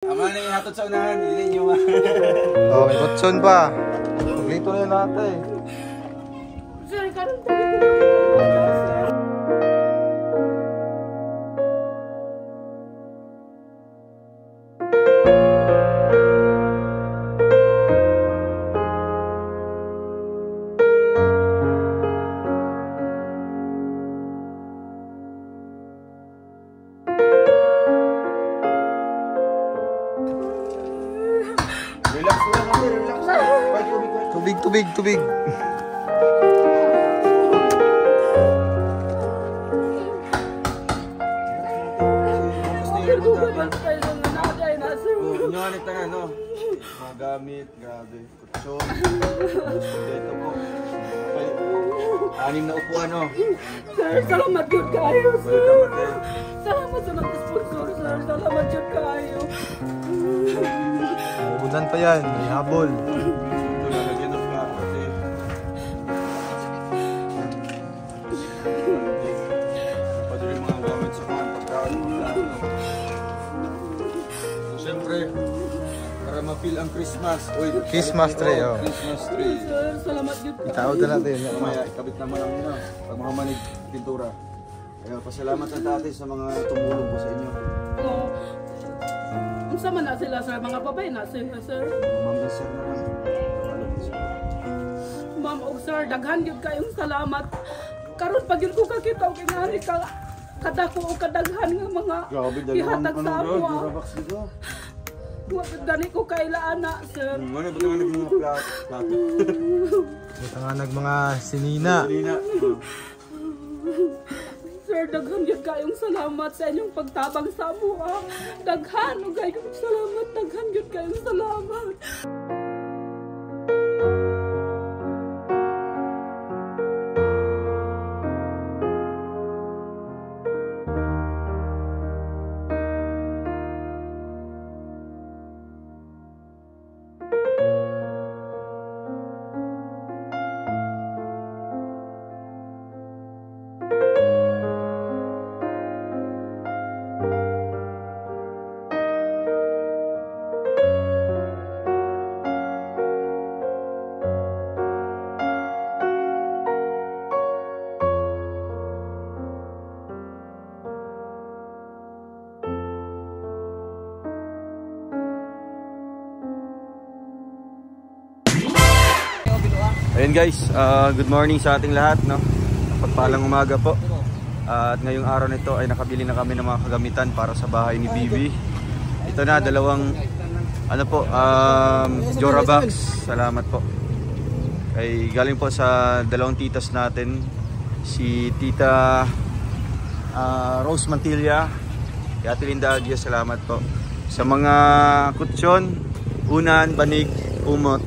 Ama na ihatod sa unahan, hindi nyo ma. Oh, may kutson pa. Paglito na yun natin eh. Sir, karoon Tubig. Inyohanit na no? Mga gamit, grabe. Kutsyon. Dito po. Anim na upuan no? Sir, salamat yun kayo, sir. Welcome again. Salamat sa nag-sponsor, sir. Salamat yun kayo. Ulan pa yan, may habol. Ito lalagyan ng plato. Padali mga gamit sa mga pagkain ng plato. Siyempre, para ma-feel ang Christmas. Uy, Christmas tree, oh. Christmas tree. Sir, salamat yun kayo. Itaod na natin. Mamaya, ikabit naman ang ina. Pag mga manig pintura. Kaya pasalamat sa tatay sa mga tumulong po sa inyo. Sama na sila, sir. Mga babay na sila, sir. Ma'am, sir na lang. Ma'am, sir, daghan yun kayong salamat. Karon pag yun ko kakita o kinari ka kadako o kadaghan ng mga ihatag sa ako. Gani ko kailaan na, sir. Ano ba naman mga plato? Ito nga mga sinina. Sir, daghan yun kayong salamat sa inyong pagtabang sa amuha. Daghan o kayong salamat. Daghan yun kayong salamat. Ayun guys, good morning sa ating lahat, no? Pagpalang umaga po. At ngayong araw nito ay nakabili na kami ng mga kagamitan para sa bahay ni Bibi. Ito na, dalawang Jora box. Salamat po. Ay galing po sa dalawang titas natin, si Tita Rose Mantilla, Ate Linda Agia, salamat po. Sa mga kutsyon, unan, banig, umot,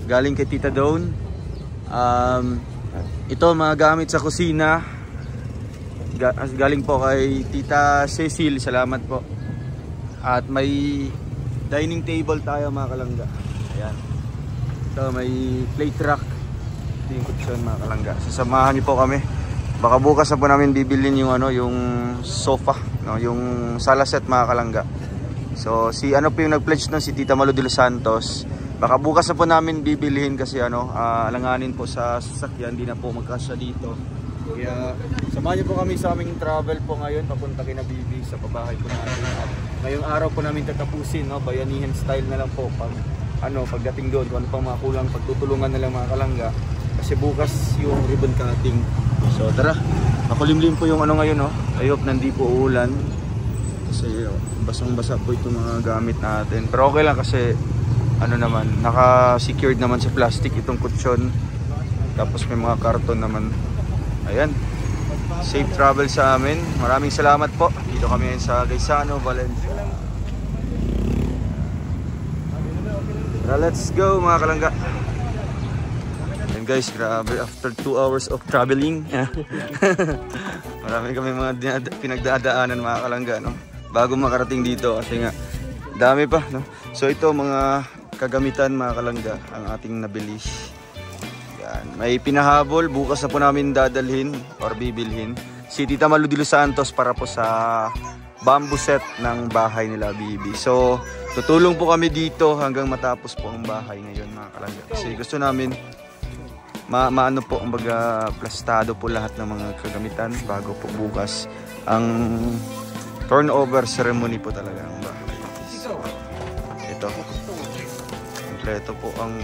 galing kay Tita Dawn. Ito mga gamit sa kusina, galing po kay Tita Cecil, salamat po. At may dining table tayo mga kalangga. Ayan. Ito may plate rack. Ito yung kutsyon mga kalangga. Sasamahan niyo po kami. Baka bukas na po namin bibilin yung yung sofa, no, yung sala set mga kalangga. So si po yung nag-pledge nun, si Tita Malu de los Santos. Baka bukas na po namin bibilihin kasi alanganin po sa sasakyan, hindi na po magkasya dito. Kaya samahan niyo po kami sa aming travel po ngayon papunta kina Bibi sa pabahay po natin. At ngayong araw po namin tatapusin, no, bayanihan style na lang po pag pagdating doon, kung ano pang mga kulang, pagtutulungan na lang mga kalangga. Kasi bukas yung ribbon cutting. So tara, makulimlim po yung ngayon, no. I hope nandi po ulan. Kasi basang-basa po itong mga gamit natin. Pero okay lang kasi naman, naka-secured naman sa plastic itong kutsyon. Tapos may mga karton naman. Ayan. Safe travel sa amin. Maraming salamat po. Dito kami sa Gaisano, Valencia. Let's go mga kalangga. And guys, grabe, after 2 hours of traveling, marami kami mga pinagdadaanan mga kalangga, no? Bago makarating dito kasi nga dami pa, no? So ito mga kagamitan mga kalangga ang ating nabili. Yan. May pinahabol, bukas na po namin dadalhin or bibilhin si Tita Malu de los Santos para po sa bamboo set ng bahay nila Bibi. So Tutulong po kami dito hanggang matapos po ang bahay ngayon mga kalangga. Kasi gusto namin maano po, kumbaga plastado po lahat ng mga kagamitan bago po bukas ang turnover ceremony po talaga ng bahay. Ito. Kompleto po ang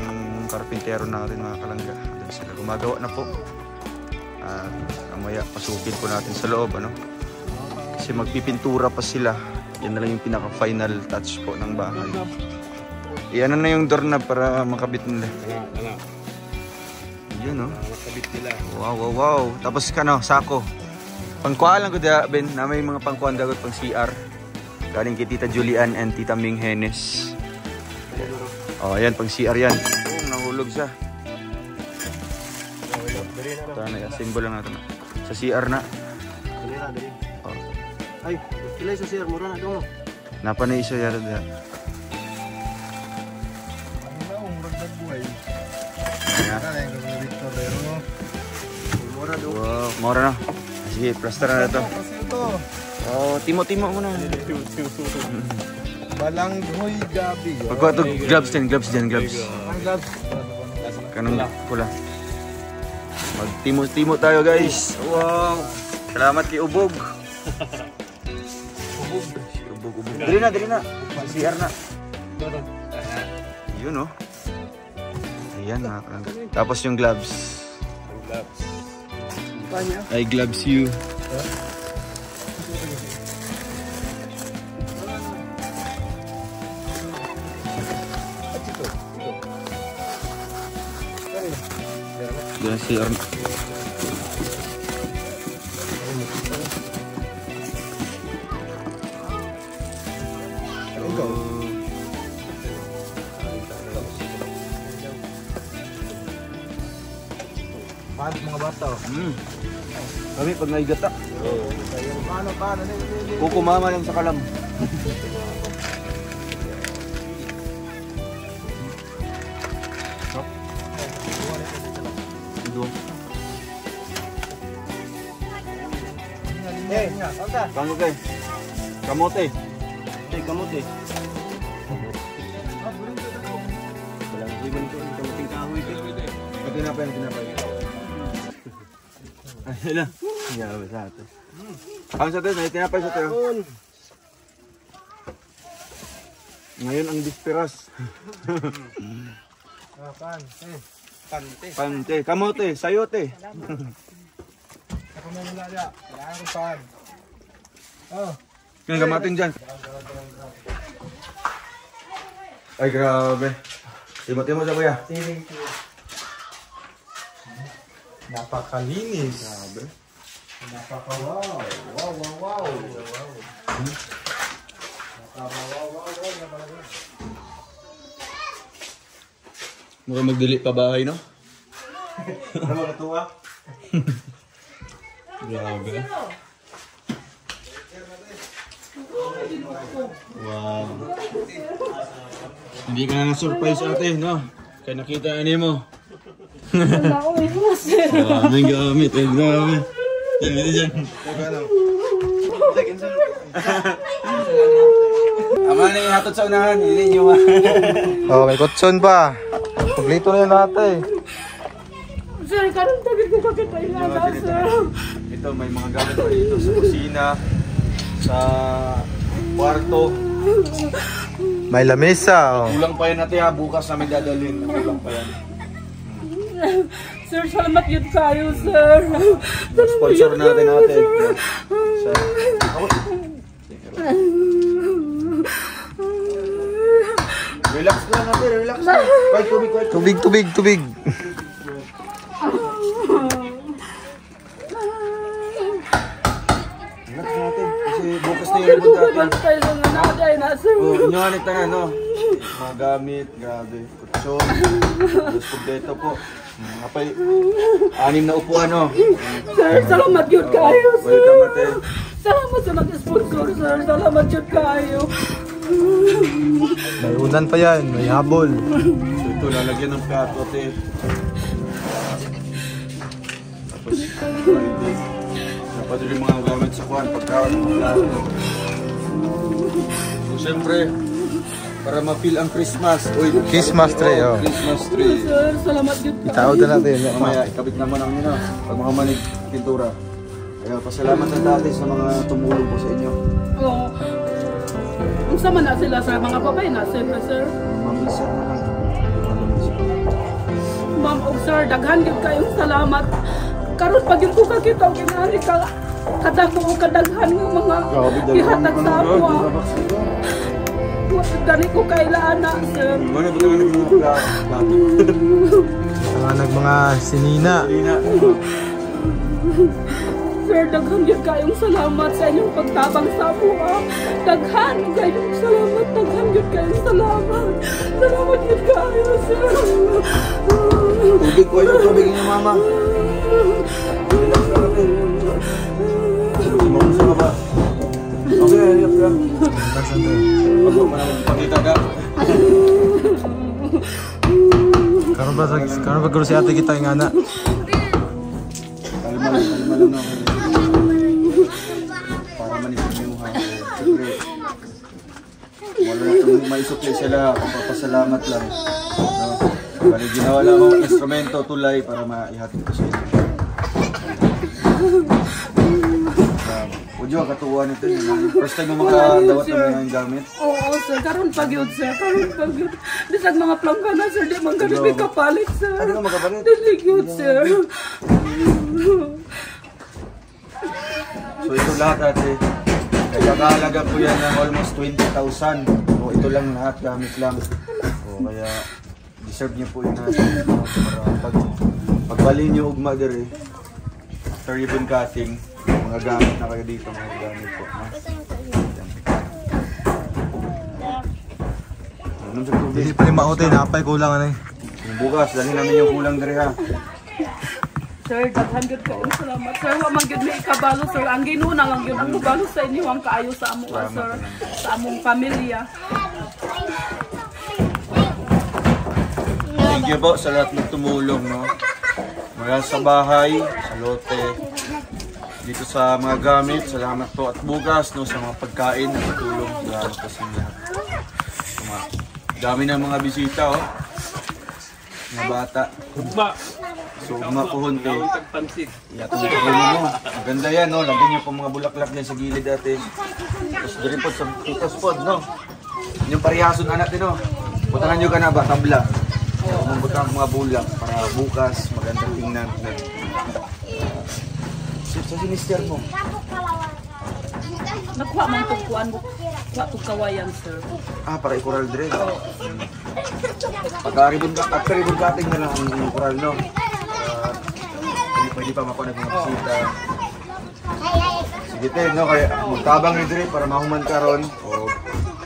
karpintero natin mga kalangga. Doon sila gumagawa na po. At mamaya pasukin po natin sa loob, ano? Kasi magpipintura pa sila. Yan na lang yung pinaka-final touch po ng bahay. Iyan na yung doorknob para makabit nila. Yun, no? Makabit nila. Wow, wow, wow. Tapos sako. Pangkuha lang ko da, Ben, na may mga pangkuhan dagot pang CR. Galing kay Tita Julian and Tita Ming Henes. Oh, ayan, pang CR yan. Oh, nahulog siya. Ito na, symbol lang natin. Sa CR na. Oh. Ay, kilay sa CR, mura na ito mo. Napanay isa yata dyan. Wow, mura na. Sige, plaster na ito. Oh, timo-timo mo na. Balanghoy gabi. Pagkuha ito, gloves dyan, gloves. Kanang pula. Magtimo-timo tayo guys. Wow. Salamat kay Ubog. Ubog. Dali na. Sa CR na. Yun, oh. Ayan na. Tapos yung gloves. I gloves you. Yan si Arn. Paano mga bata? Kami pag naigata. Paano? Kukumama lang sa kalam. Tango kay. Kamote. Kamote. Tinapay. Ay, lang. Yawa sa ato. Ang sa atin, tinapay sa ato. Ngayon ang disperas. Pante. Kamote, sayote. Ako na nilala. Kailangan ko pan. Oh. Ngayon, gamatin dyan. Ay, grabe. Timo-timo sa kuya. Napakalinis. Grabe. Napaka-wow. Wow. Mukhang magdili pa bahay, no? Ano mga tuwa? Grabe. Wow. Hindi ka na surprise ate, no? Kaya nakita ani mo. Wala ko sir. Maraming gamit. Grabe. Diyan. Ama na ihatod sa unahan. Hindi nyo Oh, may kutson pa. Kompleto na yun natin. Sir, karong tabi ko kakitailan sir. Ito, may mga gamit pa dito sa kusina, sa kwarto. May lamesa. Oh. Kulang pa yan natin ha. Bukas namin dadalhin. Kulang pa yan. Sir, salamat yun kayo, sir. Sponsor natin natin. Relax lang natin, relax lang. Tubig. Relax natin. Kasi bukas na yung ibon natin. Tayo lang na nakaday na, sir. Inyohanit na nga, no? Mga gamit, grabe. Kutsyon. Tapos pagdito po. Kapay, 6 na upuan, no? Sir, salamat yun kayo, sir. Welcome natin. Salamat sa nag-sponsor, sir. Salamat yun kayo. May unan pa yan. May habol. So ito, lalagyan ng plato, ate. Tapos, napadali mga gamit sa kuhan, pagkawan ng plato. So, siyempre, Para ma-feel ang Christmas. Uy, Christmas tree, oh. Christmas tree. Sir, salamat yun kayo. Itaod na natin. Mamaya, ikabit naman ang nyo. Pag mga manig pintura. Kaya pasalamat na dati sa mga tumulong po sa inyo. Oo. Ang sama na sila sa mga babay na, sir. Mamisan na lang. Ma'am, sir, daghan yun kayong salamat. Karon pag yun ko kakita, kinahali ka kadako o kadaghan ng mga ihatag sa ako. Dali ko kailaan na, sir. Ano ba naman Mga sinina. Sir, daghan yun kayong salamat sa inyong pagtabang sa buha. Daghan kayong salamat, daghan yun kayong salamat. Salamat yun kayo, sir. Tubig ko ito, tubig niyo, mama. Mamusa ka ba? Okay, halip ka. Huwag mo naman pagkita ka. Karon ba gulo si ate kita yung anak? Kalma lang na. Para manisip yung ha. Siyempre, wala na itong maisukli sila. Papasalamat lang. Kaya ginawa lang akong instrumento, tulay para maihatid ko sa inyo. Udyo, katuwa nito yun. First time mo makadawat ng mga gamit? Oo, sir. Karon pag yun, sir. Karon pag yun. Bisag mga plangka na, sir. Di man kami may kapalit, sir. Ano nga makapalit? Dili yun, sir. So ito lahat ate. Kaya kahalaga po yan ng almost 20,000. So ito lang lahat, gamit lang. So kaya deserve niyo po yun natin. Para pagbali niyo ugma dire. After ribbon cutting, mga gamit na kayo dito, mga gamit po. Hindi pa rin maote, napay kulang ano eh. Bukas, dali namin yung kulang dire ha. Sir, daghan gyud kayo salamat. Sir, wa man gyud may kabalo, sir. Ang Ginoo na lang gyud ang kabalo sa inyo, ang kaayo sa amo, sir. Sa among pamilya. Thank you po sa lahat ng tumulong, no? Mula sa bahay, sa lote, dito sa mga gamit, salamat po. At bukas, no, sa mga pagkain na tutulong, salamat po sa inyo lahat. Dami ng mga bisita, oh. Mga bata. So, ugma po hunti. Maganda yan, no? Lagyan niyo po mga bulaklak dyan sa gilid dati. Tapos dito po sa titas pod, no? Yung parihason anak din, no? Butangan nyo ka na ba? Tabla. Butang mga bulak para bukas magandang tingnan. Sa sinister mo? Nakuha man tugkuan mo. Wa tugkawayan, sir. Ah, para i-coral dire. Pagka-ribbon cutting na lang ang coral, no? Pwede pa makuha ng mga bisita. Sige tayo, no? Kaya magtabang ni dire para mahuman ka ron. O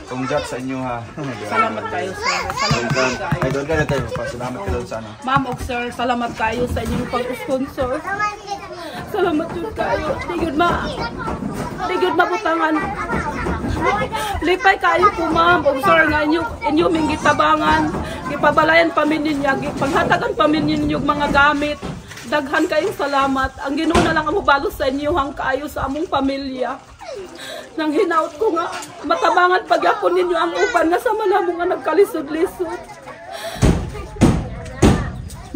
tunggat sa inyo, ha? Salamat kayo, sir. Salamat kayo. Ay, doon ka na tayo. Salamat ka doon sa ano. Ma'am og sir, salamat kayo sa inyong pag-sponsor. Salamat yun kayo. Di yun mabutangan. Lipay kayo po, ma'am. Og sir, nga inyo ming gitabangan. Gipabalayan paminyo niya. Paghatagan paminyo ninyo mga gamit. Daghan kayong salamat. Ang Ginoo na lang ang mubalos sa inyo hang kaayo sa among pamilya. Nang hinaut ko nga, matabangan pagyapon ninyo ang uban nga sa manamo nga nagkalisod-lisod.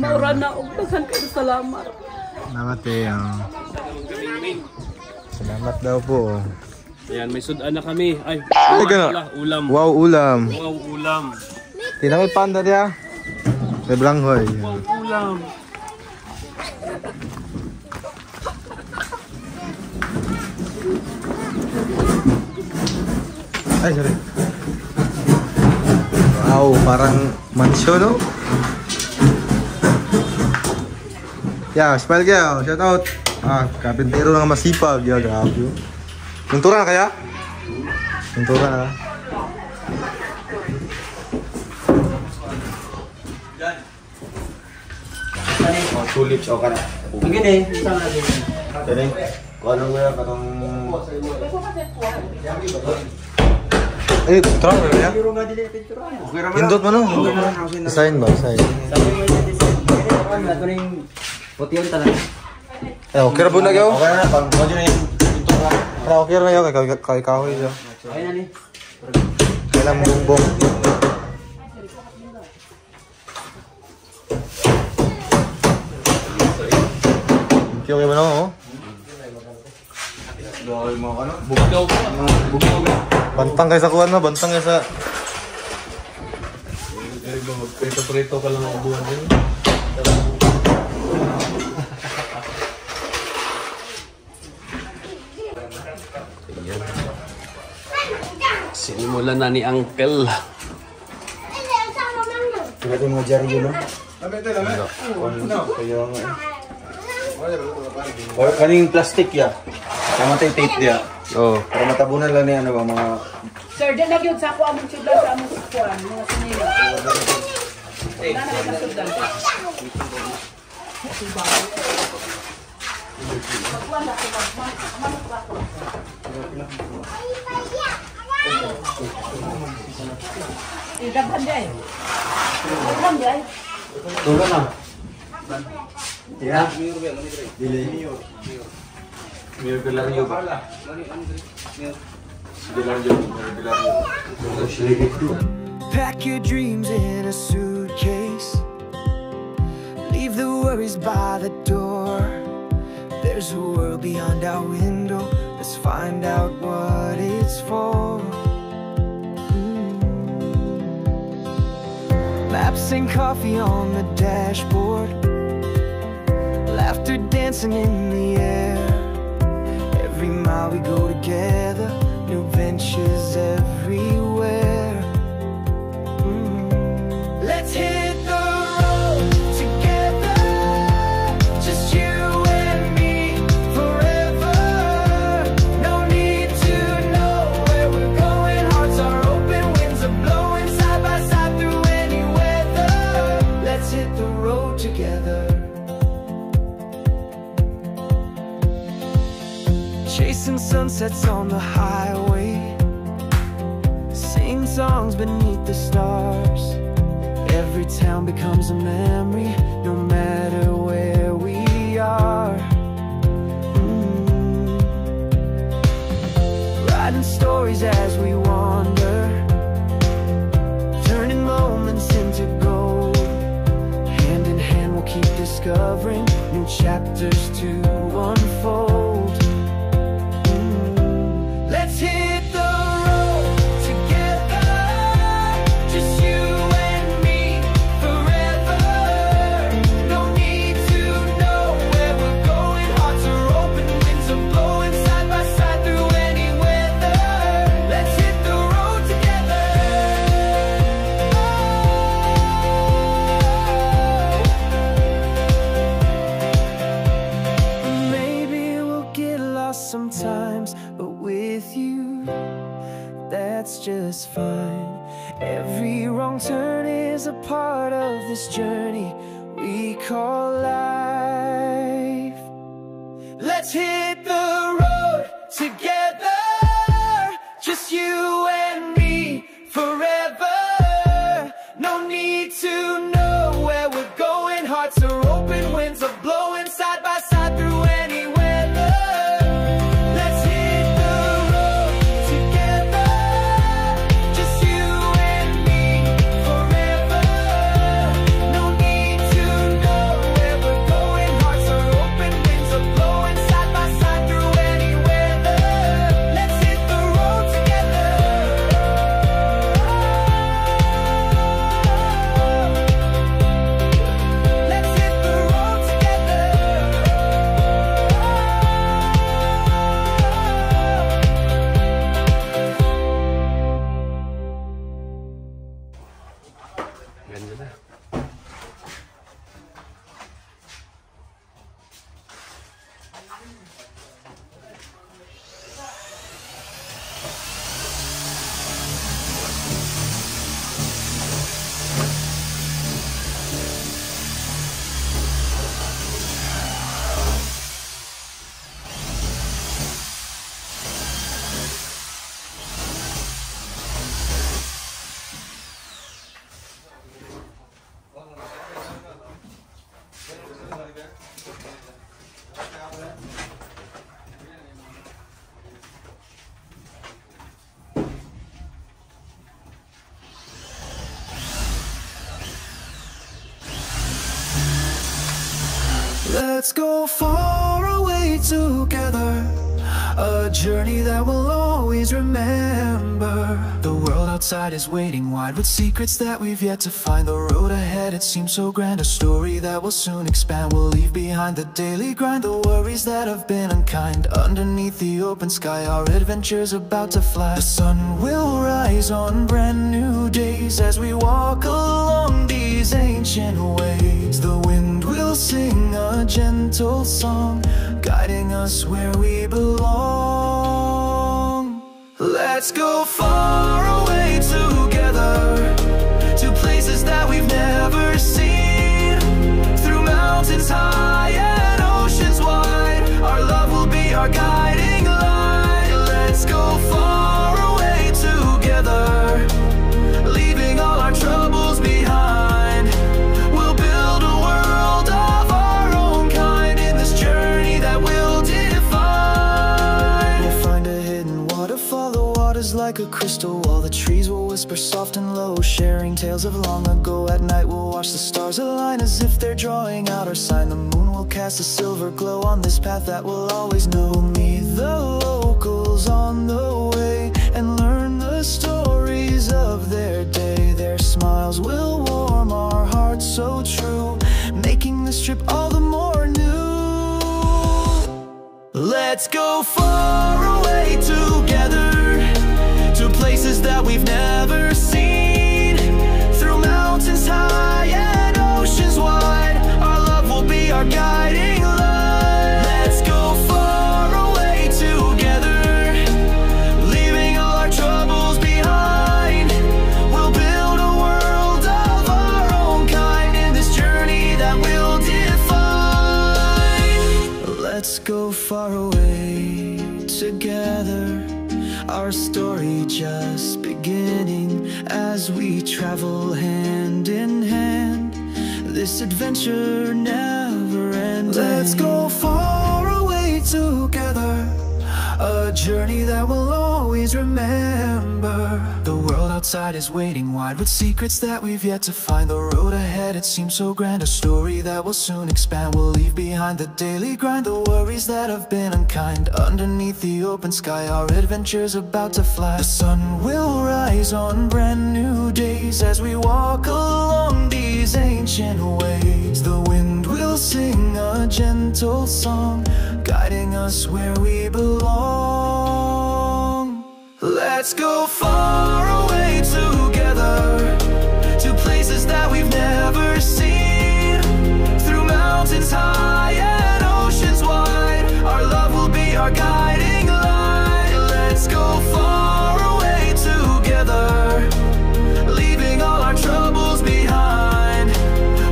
Maura na og daghan kayong salamat. Salamat eh. Salamat daw po. Ayan, may sudan na kami. Ay, ulam. Wow, ulam. Wow, ulam. Tinang may panda dia. May blanghoy. Wow, ulam. Ay, sorry. Wow, parang mansyon, no? Yeah, smile kayo. Shout out. Ah, kapintero lang masipag. Yeah, grabe. Tuntura na kaya? Tuntura na. Oh, tulips o kana. Gini, isang natin. Dali. Kung ano mo yan, katong... Eh, tuntura na kaya? Okay raman. Hindot mo, no? Design ba? Design. Putiyon talaga. Eh, okay ra po na kayo? Okay na, pang kodyo na yung tuntura. Okay ra kayo? Kay kahoy siya. Ayun na ni. Kailang bumbong. yung iba na oh. Bugaw pa. Bugaw pa. Bantang kayo sa kuwan na, bantang kayo sa... Prito-prito ka lang ang buwan din. Sinimulan na ni Uncle. Sila ko mga jaryo, no? Or kaning plastic ya. Tama tayo tape dia. Oo. Para matabunan lang ni ano ba mga Sir, dyan na yun sa ako among sudan sa among kukuan, mga sinila. Wala na kita sudan. Idaghan dyan. Idaghan dyan. tunggu na. Ya. Mir Belaryo ba? Pack your dreams in a suitcase. Leave the worries by the door. There's a world beyond our window. Let's find out what it's for. Maps and coffee on the dashboard. Laughter dancing in the air. Every mile we go together, new ventures everywhere. Let's hit the road together, just you and me forever. No need to know where we're going. Hearts are open, winds are blowing side by side through any weather. Let's hit the road together. Chasing sunsets on the highway, sing songs beneath the stars. Every town becomes a memory, no matter where we are. Writing stories as we wander, turning moments into gold. Hand in hand we'll keep discovering new chapters to unfold. Let's hit the road together, just you and me forever. No need to know where we're going. Hearts are open, winds are blowing side by side through any weather. Let's hit the road together. Maybe we'll get lost sometimes, but with you, that's just fine. Every wrong turn is a part of this journey we call life. Let's hit the road together, just you and me forever. No need to know where we're going. Hearts are open, winds are blowing side by side through any weather. Let's hit the road together, just you and me forever. No need to know where we're going. Hearts are open, winds are blowing side by side through any weather. Let's hit the road together. Let's hit the road together. Ganda na. Let's go for a together, a journey that we'll always remember. The world outside is waiting wide with secrets that we've yet to find. The road ahead, it seems so grand, a story that will soon expand. We'll leave behind the daily grind, the worries that have been unkind. Underneath the open sky, our adventure's about to fly. The sun will rise on brand new days as we walk along these ancient ways. The wind will sing a gentle song, guiding us where we belong. Let's go far away together, to places that we've never seen. Through mountains high and oceans wide, our love will be our guiding light. Let's go far away together, leaving all our troubles behind. We'll build a world of our own kind in this journey that we'll define. We'll find a hidden waterfall, the water's like a crystal wall. The trees will whisper soft and low, sharing tales of long ago. At night we'll watch the stars align as if they're drawing out our sign. The moon will cast a silver glow on this path that we'll always know. We'll meet the locals on the way and learn the stories of their day. Their smiles will warm our hearts so true, making this trip all the more new. Let's go far away together, to places that we've never seen. Through mountains high and oceans wide, our love will be our guiding light. Let's go far away together, leaving all our troubles behind. We'll build a world of our own kind in this journey that we'll define. Let's go far away together, our story just beginning as we travel hand in hand. This adventure never ends. Let's go far away together, a journey that we'll always remember. The world outside is waiting wide with secrets that we've yet to find. The road ahead, it seems so grand, a story that will soon expand. We'll leave behind the daily grind, the worries that have been unkind. Underneath the open sky, our adventure's about to fly. The sun will rise on brand new days as we walk along these ancient ways. The wind will sing a gentle song, guiding us where we belong. Let's go far away together, to places that we've never seen. Through mountains high and oceans wide, our love will be our guiding light. Let's go far away together, leaving all our troubles behind.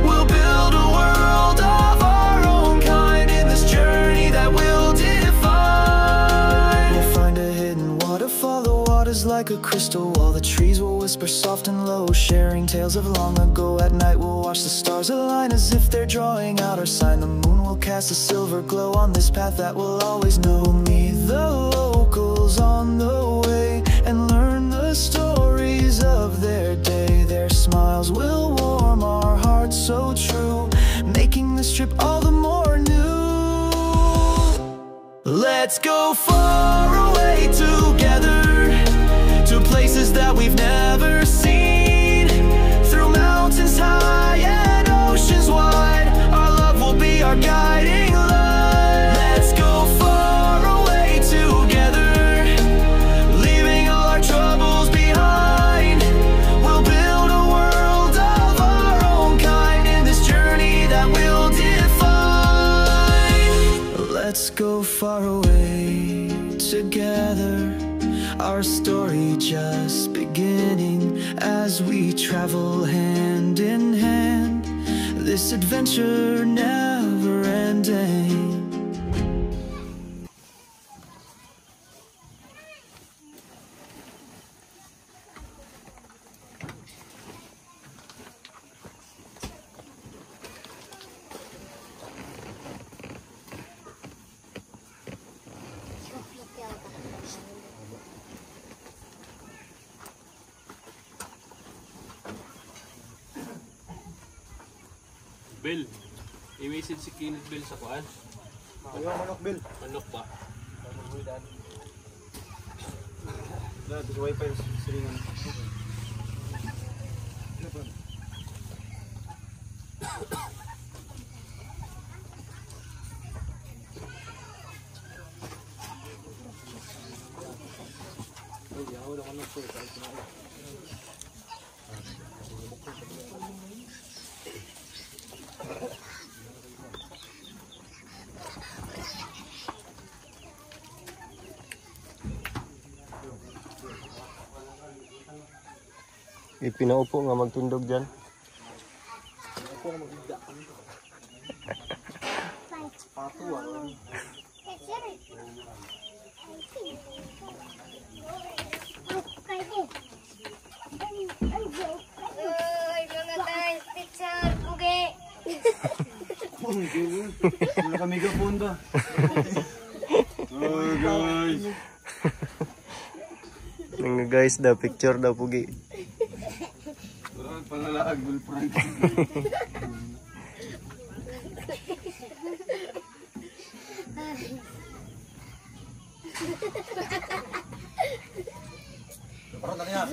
We'll build a world of our own kind in this journey that we'll define. We'll find a hidden waterfall, the water's like a crystal wall. The trees will whisper soft and low, sharing tales of long ago. At night we'll watch the stars align as if they're drawing out our sign. The moon will cast a silver glow on this path that we'll always know. We'll meet the locals on the way and learn the stories of their day. Their smiles will warm our hearts so true, making this trip all the more new. Let's go far away together, to places that we've never seen. Through mountains high and oceans wide, our love will be our guiding light. Let's go far away together, leaving all our troubles behind. We'll build a world of our own kind in this journey that we'll define. Let's go far away together, our story just beginning as we travel hand in hand. This adventure never ending. Bel, i-message si Kenneth Bel sa kuan. Ayaw manok, Bill. Manok ba? Dito sa wifi silingan. Ipinaupo nga magtindog dyan. Wala kami gapon ba? Oh guys. Nga guys, da picture da pugi. Pangalaag Bill Frank. Parang tadi ya.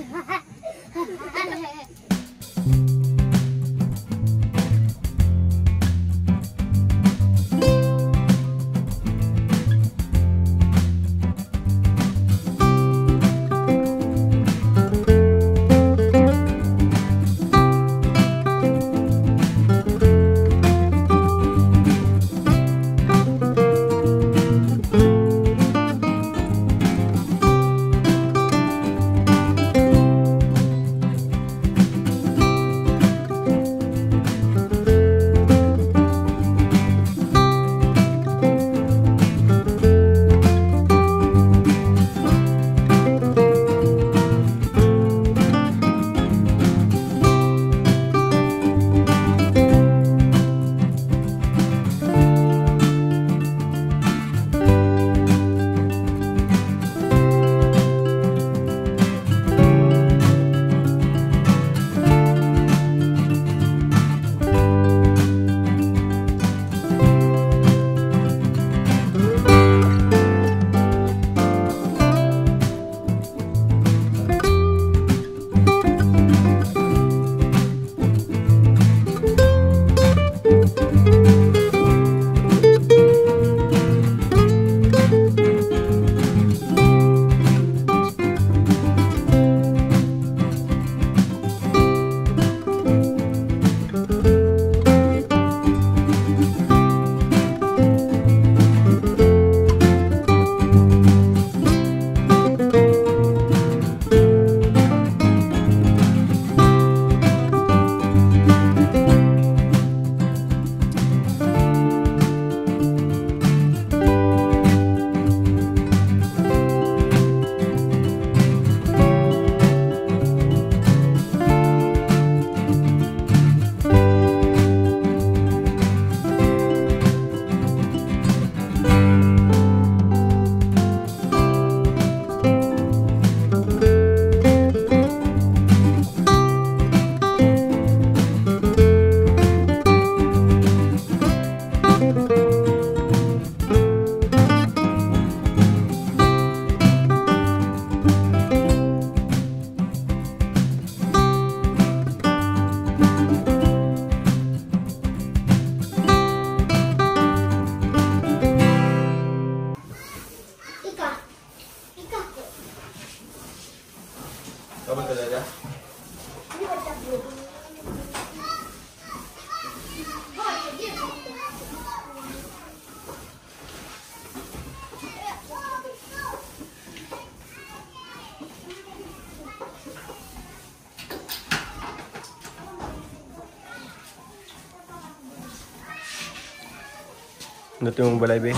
Indot yung balay, be.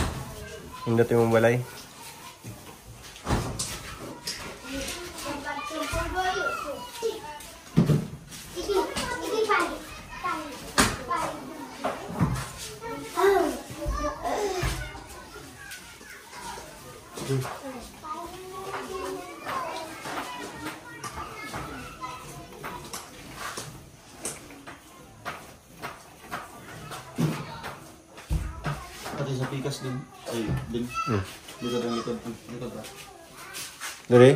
Indot yung balay. natin sa pikas din. Ay, din. Likod ang likod. Likod ba? Dali?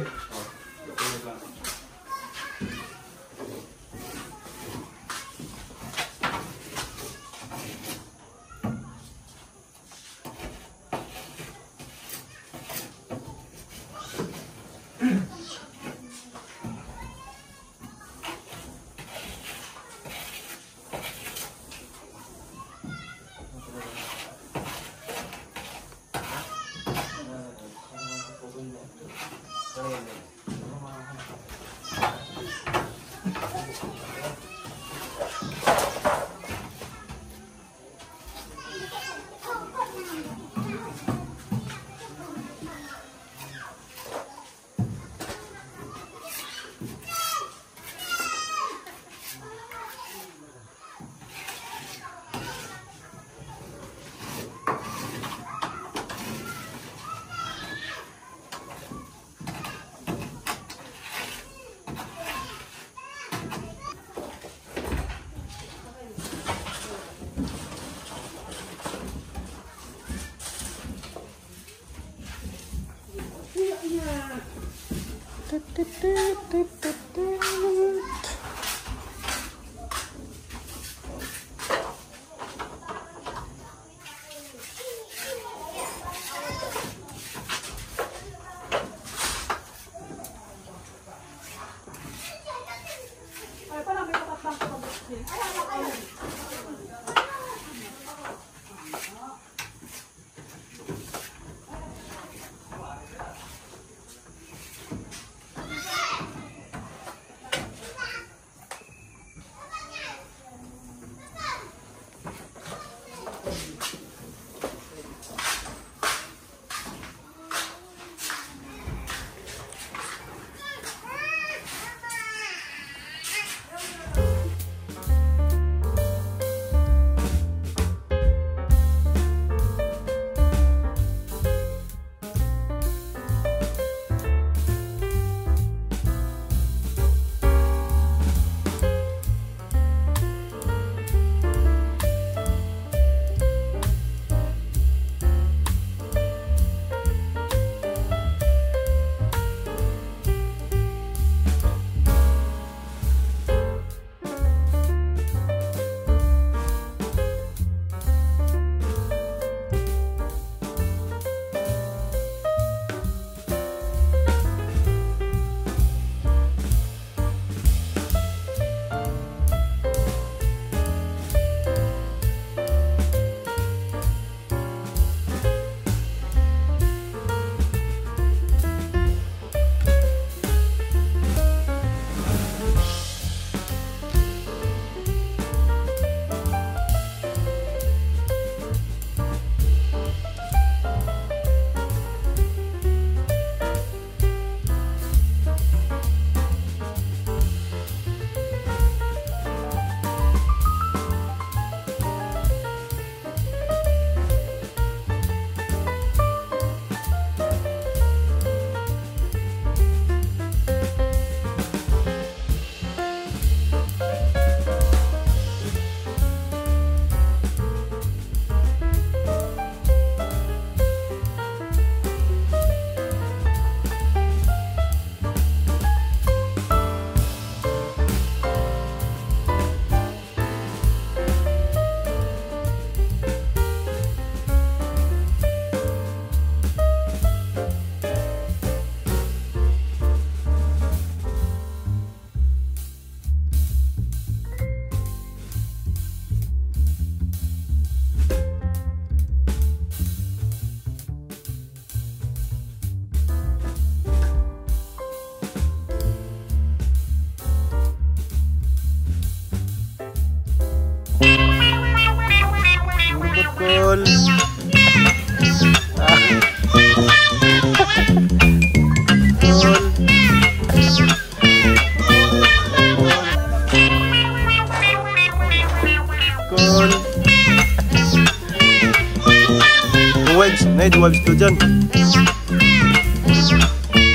Nay, di waves to dyan.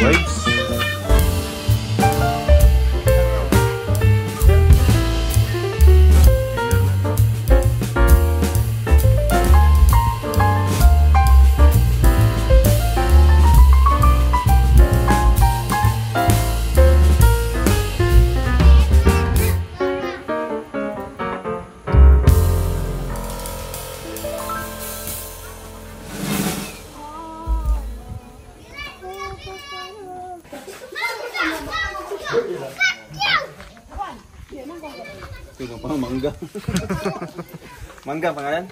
Waves. Ito pa, mangga. Mangga pangalan?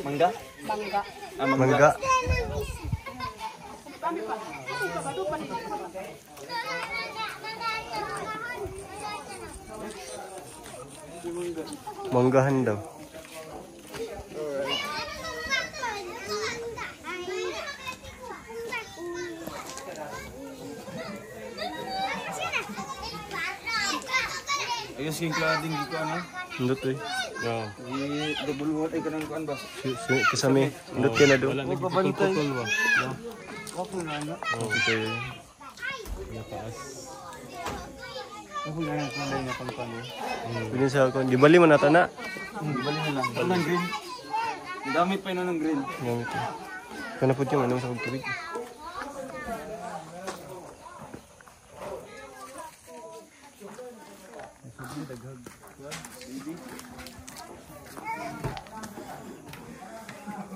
Mangga? Bangga. Ah, Mangga. Manggahan daw. Ayos yung cladding dito ano? Indot eh. Oo. I-double water ka ng kuan ba? Kasami. Indot ka na doon. Wala nagpupul-pul ba? Okay na ano? Okay. Okay na lang kung na pang-kuan mo. Pwede sa ako. Di bali mo na tana. Bali mo lang. Ito ng green. Gamit pa yun ng green. Gamit ko. Kanapot yung ano sa tubig.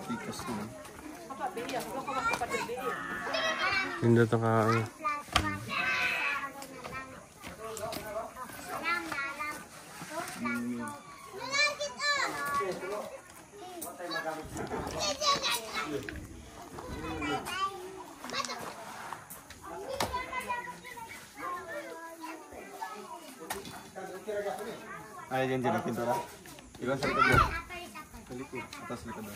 Tikas na. Indot ang ano. Ay, yan dyan ang pintura. Iwan sa likod mo. Sa likod. Atas likod mo.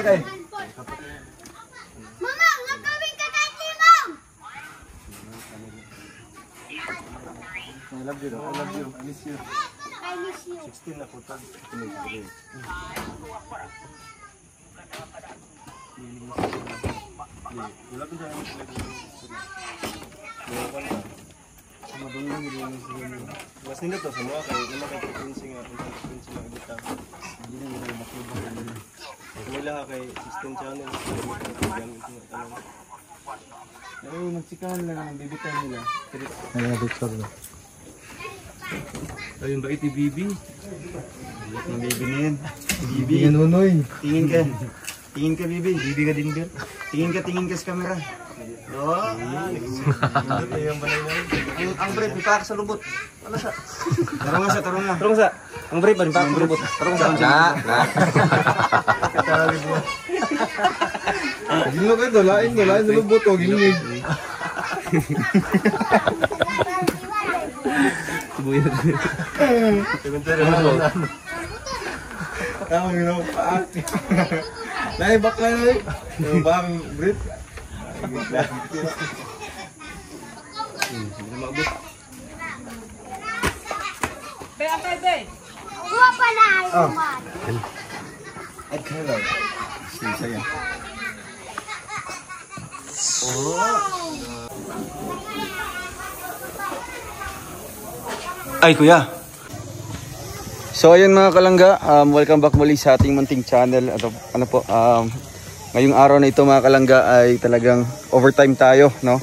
Okay. Mama, nagkawin ka dati, Mom! I love you. I love you. I miss you. I miss you. 16 na po. Wala ko dyan. Mas nindot to sa mga kayo. Lima kayo frequency nga. Frequency nga ibita. Hindi na yung makibang. Wala ka kay 16 channels. Gamit nga tanong. Ay, magsikahan lang ang bibitay nila. Ay, picture na. Ayun ba iti Bibi? Ang Bibi na yan. Bibi nga nunoy. Tingin ka. Tingin ka, Bibi. Bibi ka din, Bir. Tingin ka sa camera. Oo. Ang brief, ipa ka sa lubot. Ano sa? Tarong nga sa, tarong nga. Tarong sa. Ang brief ba? Ang brief. Tarong sa. Gino kayo, dolain sa lubot o ginig. Tubuyag. Tama, ginawa paak. Nay, bakla na eh. Yung bang brief. Huwa pa na ayaw, man. At hello. Saya. Ay, kuya. So ayun mga kalangga, welcome back muli sa ating munting channel. Ano po, ngayong araw na ito mga kalangga ay talagang overtime tayo, no?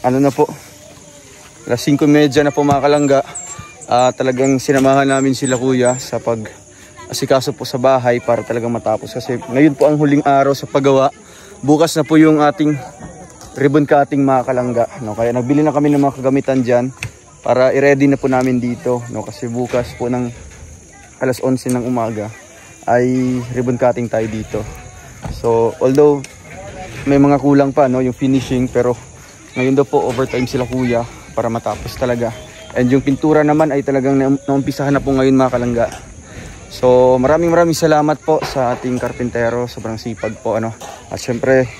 Ano na po, alas 5:30 na po mga kalangga. Talagang sinamahan namin sila kuya sa pag-asikaso po sa bahay para talagang matapos. Kasi ngayon po ang huling araw sa paggawa. Bukas na po yung ating ribbon cutting mga kalangga, no? Kaya nagbili na kami ng mga kagamitan dyan para i-ready na po namin dito, no? Kasi bukas po ng alas 11 ng umaga ay ribbon cutting tayo dito. So although may mga kulang pa, no, yung finishing, pero ngayon daw po overtime sila kuya para matapos talaga. And yung pintura naman ay talagang naumpisahan na po ngayon mga kalangga. So maraming salamat po sa ating karpintero, sobrang sipag po ano. At syempre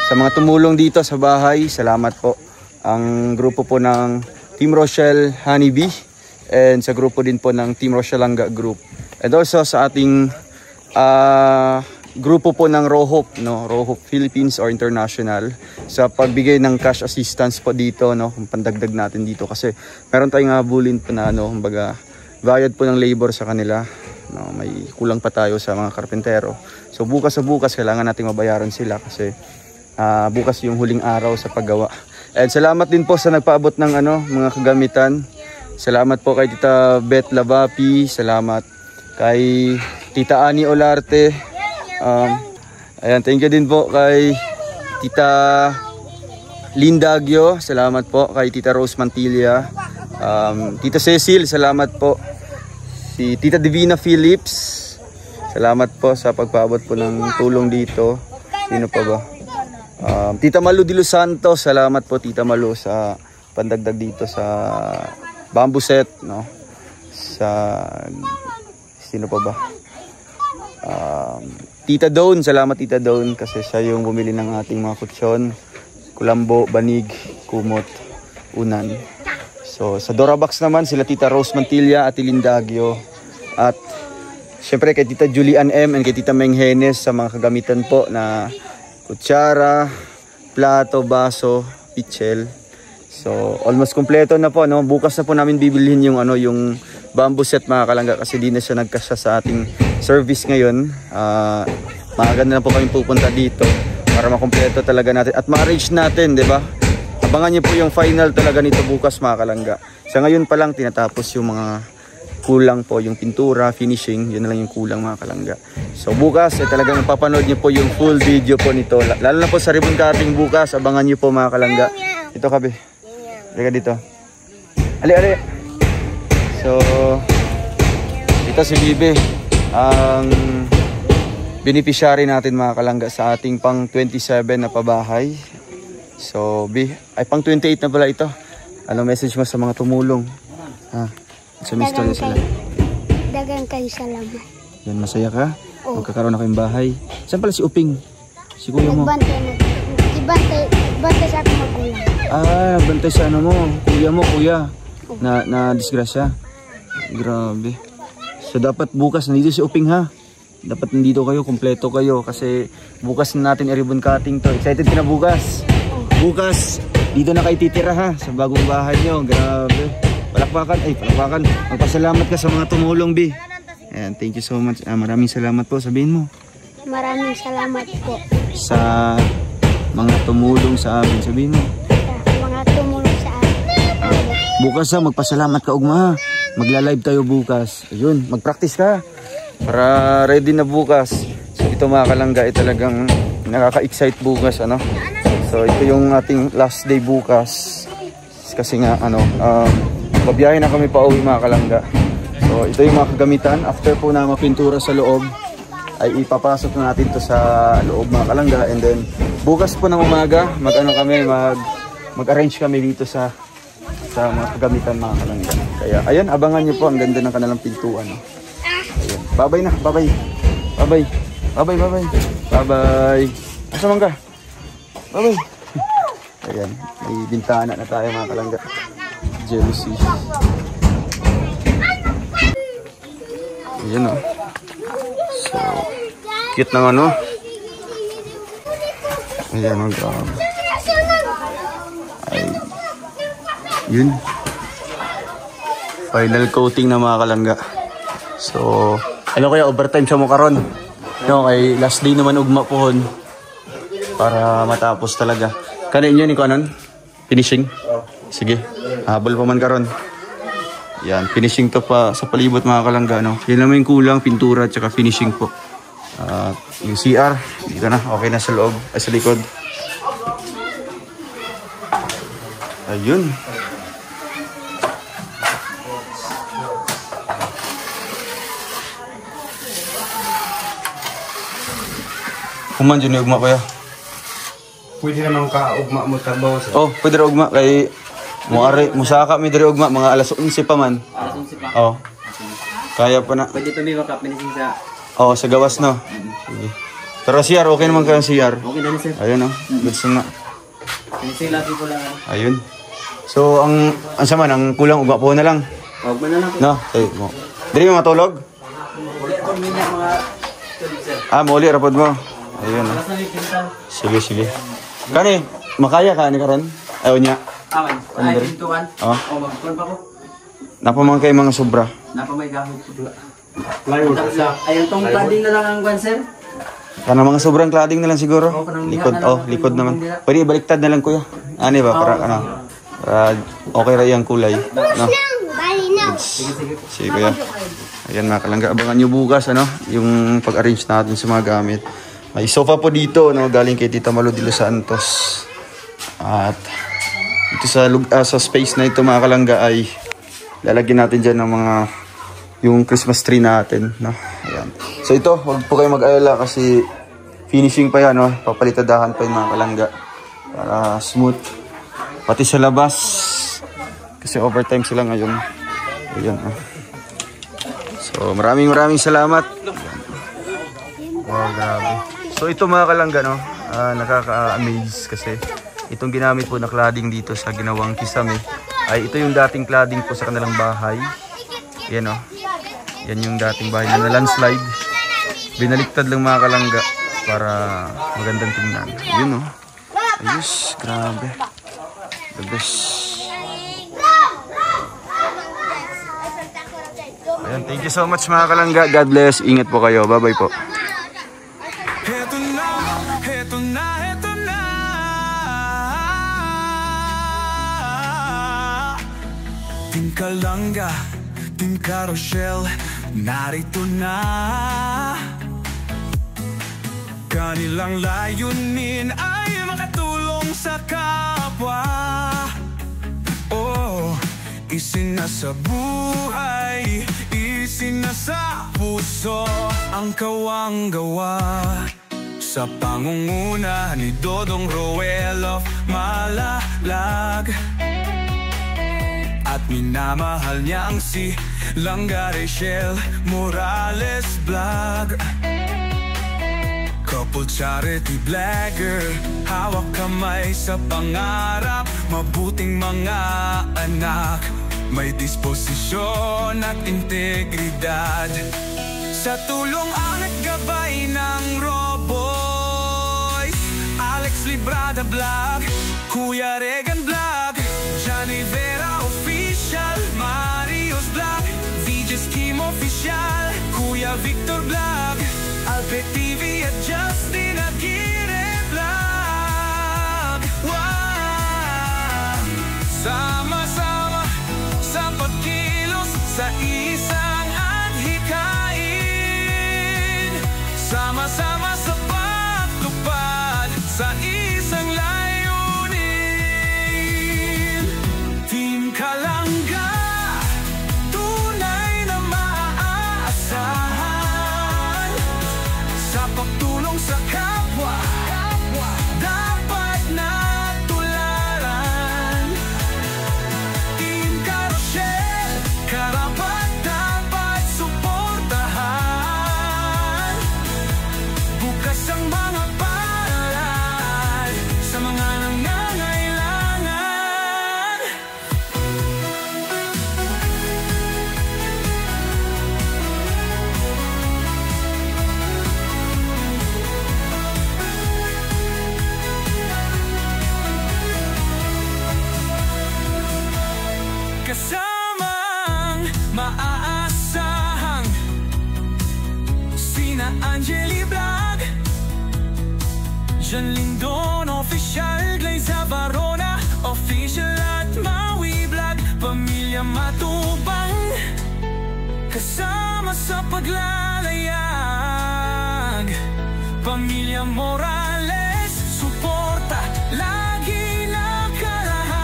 sa mga tumulong dito sa bahay, salamat po. Ang grupo po ng Team Rochelle Honeybee and sa grupo din po ng Team Rochelle Langga Group. And also sa ating grupo po ng Rohope, no, Rohope Philippines or International sa pagbigay ng cash assistance po dito, no, kung pandagdag natin dito kasi meron tayong habulin po na ano, kumbaga bayad po ng labor sa kanila, no, may kulang pa tayo sa mga karpentero. So bukas kailangan nating mabayaran sila kasi bukas yung huling araw sa paggawa. And salamat din po sa nagpaabot ng ano, mga kagamitan. Salamat po kay Tita Beth Lavapi, salamat kay Tita Ani Olarte. Ayan, thank you din po kay Tita Lindagyo, salamat po kay Tita Rose Mantilla. Tita Cecil, salamat po. Si Tita Divina Phillips, salamat po sa pagpaabot po ng tulong dito. Sino pa ba? Tita Malu de Los Santos, salamat po Tita Malu sa pandagdag dito sa bamboo set, no? Sa sino pa ba? Tita Dawn, salamat Tita Dawn kasi siya yung bumili ng ating mga kutsyon, kulambo, banig, kumot, unan. So sa Dorabox naman sila Tita Rose Mantilla at Lindagyo. At syempre kay Tita Julian M and kay Tita Meng Henes sa mga kagamitan po na kutsara, plato, baso, pichel. So almost kompleto na po, no. Bukas na po namin bibilhin yung ano, yung bamboo set mga kalangga kasi di na siya nagkasya sa ating service ngayon. Maganda na po kami pupunta dito para makompleto talaga natin at ma-arrange natin, 'di ba? Abangan niyo po yung final talaga nito bukas mga kalangga. Sa ngayon pa lang tinatapos yung mga kulang po, yung pintura, finishing, yun na lang yung kulang mga kalangga. So bukas talagang papanood niyo po yung full video po nito. Lalo na po sa ribbon cutting bukas, abangan niyo po mga kalangga. Ito kabe. Liga dito. Ali. So ito si Bibe, ang beneficiary natin mga kalangga sa ating pang 27 na pabahay. So pang 28 na pala ito. Ano message mo sa mga tumulong? Sumisto na sila. Dagang kayo salamat. Yan, masaya ka? Oo. Magkakaroon na kayong bahay. Saan pala si Uping? Si kuya mo? Nagbantay sa aking magulang. Nagbantay sa ano mo? Kuya. Na disgrasya. Grabe. So dapat bukas nandito si Uping ha? Dapat nandito kayo, kompleto kayo. Kasi bukas na natin i-ribbon cutting to. Excited ka na bukas? Bukas, dito na kayo titira ha? Sa bagong bahay nyo. Grabe. Palakpakan. Magpasalamat ka sa mga tumulong, Bi. Ayan, thank you so much. Maraming salamat po. Sabihin mo. Maraming salamat po. Sa mga tumulong sa amin. Sabihin mo. Sa mga tumulong sa amin. Bukas magpasalamat ka, Ugma. Magla-live tayo bukas. Ayun, mag-practice ka. Para ready na bukas. So, ito mga kalangga, talagang nakaka-excite bukas, ano. So, ito yung ating last day bukas. Kasi nga, babiyahe na kami pa uwi mga kalangga. So ito yung mga kagamitan. After po na mapintura sa loob ay ipapasok na natin to sa loob mga kalangga. And then bukas po ng umaga mag-arrange kami dito sa mga kagamitan mga kalangga. Kaya ayan, abangan nyo po, ang ganda ng kanilang pintuan. Ayan. Bye-bye na, bye-bye. Asa man ka? Bye-bye. Ayan, may bintana na tayo mga kalangga. Jealousy. Ayan o. So, cute na ano. Ayan o, grabe. Ay, yun. Final coating na mga kalangga. So, ano kaya overtime siya mo karon? No, kay last day naman ugma pohon. Para matapos talaga. Kanin yun, ikaw anon? Finishing? Sige, habol pa man karon. Yan, finishing to pa sa palibot mga kalangga, no? Yan naman yung kulang, pintura at saka finishing po. Yung CR, dito na, okay na sa loob, ay sa likod. Ayun. Human dyan yung ugma kuya. Pwede naman ka-ugma mo trabaho sir. Oh, pwede rin ugma kay musaka mi diri ugma mga alas 11 pa man. Alas 11 pa. Oh. Kaya pa na. Pwede pa may makapinisin sa... Oh, sa gawas no. Sige. Pero CR okay naman kayo CR. Okay na sir. Ayun oh. Goods na. Pinising lagi ko lang. Ayun. So ang sama ang kulang ugma po na lang. Ugma na lang po. No, tayo mo. Diri mo matulog? Uli po minyak mga tulog sir. Muli rapod mo. Ayun oh. Alas na may pintal. Sige, sige. Kani, makaya ka ni karon? Ayaw niya. Aman. Ay, pintuan. Oh. O, magpuan pa ko. Napamang kayo mga sobra. Napamay gahod ko. Plywood. Ayun, tong cladding na lang ang kwan sir. Kana mga sobrang cladding na lang siguro. Oh, kanang Likod, liha na lang. likod naman. Pwede baliktad na lang kuya. Ani ba para ano? Para okay ra yung kulay. No. Sige, sige. Sige kuya. Ayan mga kalangga, abangan nyo bukas ano, yung pag-arrange natin sa mga gamit. May sofa po dito, no, galing kay Tita Malu de Los Santos. At dito sa space na ito mga kalangga ay lalagyan natin dyan ng mga yung Christmas tree natin, no. Ayan. So ito, huwag po kayo mag-alala kasi finishing pa yan, no. Papalitadahan pa yung mga kalangga para smooth. Pati sa labas kasi overtime sila ngayon. Ayan, no. So maraming salamat. Wow, grabe. So ito mga kalangga, no, nakaka-amaze kasi itong ginamit po na cladding dito sa ginawang Kisame ay ito yung dating cladding po sa kanilang bahay. Yan o. Yan yung dating bahay na landslide. Binaliktad lang mga kalangga para magandang tingnan. Yun o. Ayos, grabe. The best. Ayan, thank you so much mga kalangga. God bless. Ingat po kayo. Bye-bye po. Ting Kalangga, Ting Carousel, narito na. Kanilang layunin ay makatulong sa kapwa. Oh, isinasa buhay, isinasa puso ang kawang gawa. Sa pangunguna ni Dodong Roel of Malalag. At minamahal niya ang si Langga Rachel Morales Vlog. Couple charity blogger, hawak kamay sa pangarap. Mabuting mga anak, may disposisyon at integridad. Sa tulong at gabay ng Roboy, Alex Librada Vlog, Kuya Regan Vlog, Johnny Vera Official, Marios Vlog, VJ's Kim Official, Kuya Victor Vlog, Alpe TV at Justin Aguirre Vlog. Wow! Sama-sama sa pagkilos sa isang adhikain. Sama-sama sa pagtupad sa isang layunin. Team Kalangga, tunay na maaasahan. Sa pagtulong sa kapwa, dapat na tularan. Team Carousel, karapat dapat suportahan. Bukas ang mga palad sa mga nangangailangan. Kasamang maaasahang sina Angeli Vlog, Jan Lindon Official, Glaze Varona Official at Maui Vlog, Pamilya Matubang, kasama sa paglalayag. Pamilya Morales, suporta lagi nakarahan.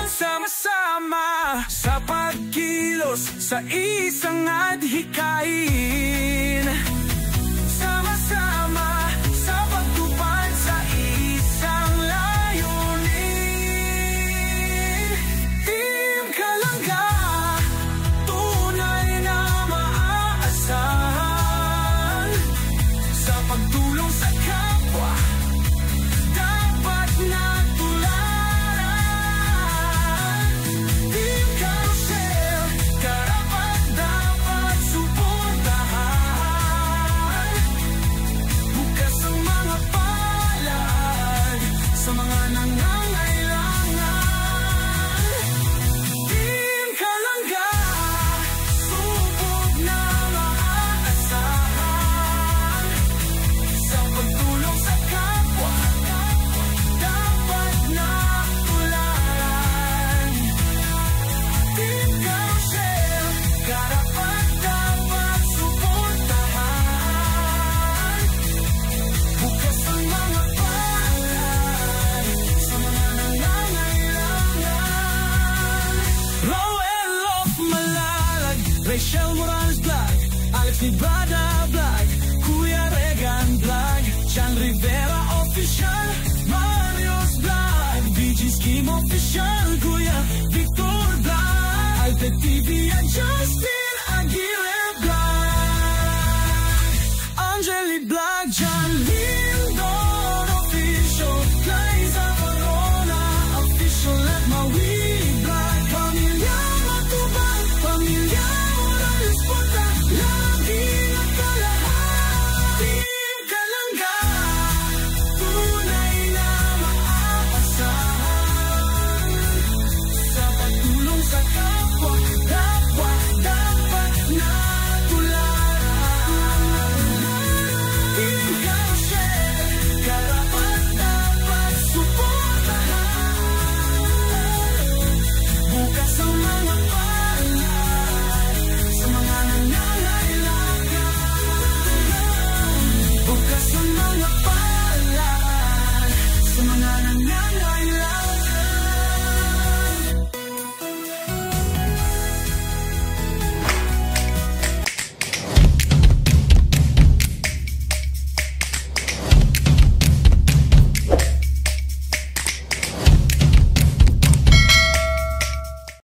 Sama-sama sa pagkilos sa isang adhikain. pagtulong sa kapwa, dapat natularan. Team Carousel, karapat-dapat suportahan. Bukas ang mga palad sa mga nangangailangan. Team Kalangga, subok na maaasahan. Sa pagtulong sa kapwa, dapat natularan. Team Carousel, karapat-dapat suportahan. Bukas ang mga palad sa mga nangangailangan. Roel of Malalag, Rachel Morales Vlog, Alex Librada Vlog, Kuya Regan Vlog, Chan Rivera Official, Mario's Vlog, BG Scheme Official, Kuya Victor Vlog, Alpet TV